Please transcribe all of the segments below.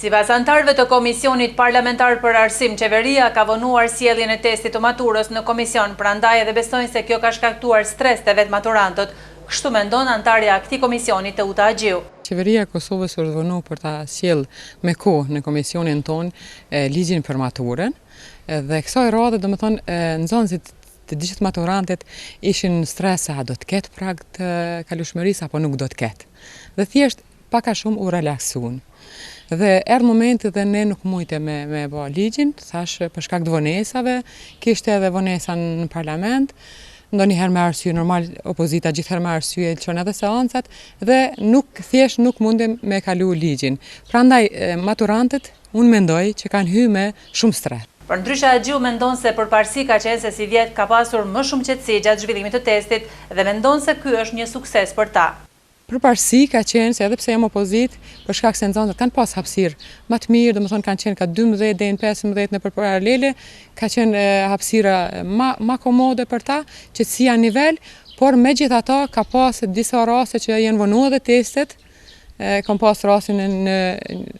Sipas anëtarëve të Komisionit Parlamentar për Arsim, qeveria ka vonuar sjelljen e testit të maturës në komision, prandaj edhe besojnë se kjo ka shkaktuar stres te vetë maturantët, kështu mendon anëtarja e këtij komisioni Teuta Agjiu. Qeveria e Kosovës është vënë për ta sjell me kohë në komisionin tonë ligjin për maturën dhe kësaj radhe domethënë nxënësit të gjithë maturantet ishin stres se a do të ketë prag të kalueshmërisë apo nuk do të ketë. Dhe thjesht pak a shumë u relaksuan. Dhe erdhi momenti dhe ne nuk mujte me bë ligjin, thash për shkak të vonesave, kishte edhe vonesa në parlament, ndonjëherë me arsye normal, opozita gjithherë me arsye çon edhe seancat dhe thjesht nuk mundem me kalu ligjin. Prandaj maturantët unë mendoj që kanë hyrë me shumë stres. Përndryshe Agjiu mendon se përparësi ka qenë se si vjet ka pasur më shumë qetësi gjatë zhvillimit të testit dhe mendon se ky është një sukses për ta. Përparësi ka qenë se edhe pse jam opozit, për shkak se nxënësit kanë pas hapësirë më të mirë, domethënë kanë qenë ka 12 deri në 15 në paralele, ka qenë hapësira më komode për ta, qetësia në nivel, por megjithatë ka pas disa raste që janë vonuar edhe testet. Kam pas rastin në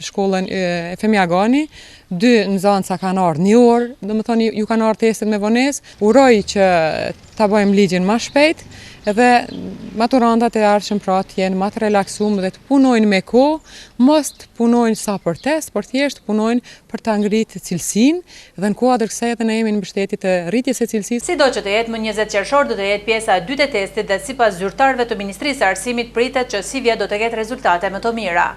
shkollën Efemi Agani, 2 nxënësa kanë ardhur 1 orë, domethënë ju kanë ardhur testet me vonesë. Uroj që ta bëjmë ligjin më shpejt dhe maturantat e ardhshëm pra të jenë më të relaksuar dhe të punojnë me kohë, mos të punojnë sa për test, por thjesht punojnë për ta ngritur cilësinë dhe në kuadër kësaj edhe ne jemi në mbështetje të rritjes së cilësisë. Sido që të jetë më 20 qershor do të jetë pjesa e dytë e testit dhe sipas zyrtarëve të Ministrisë së Arsimit pritet që si vjet do të ketë rezultate më të mira.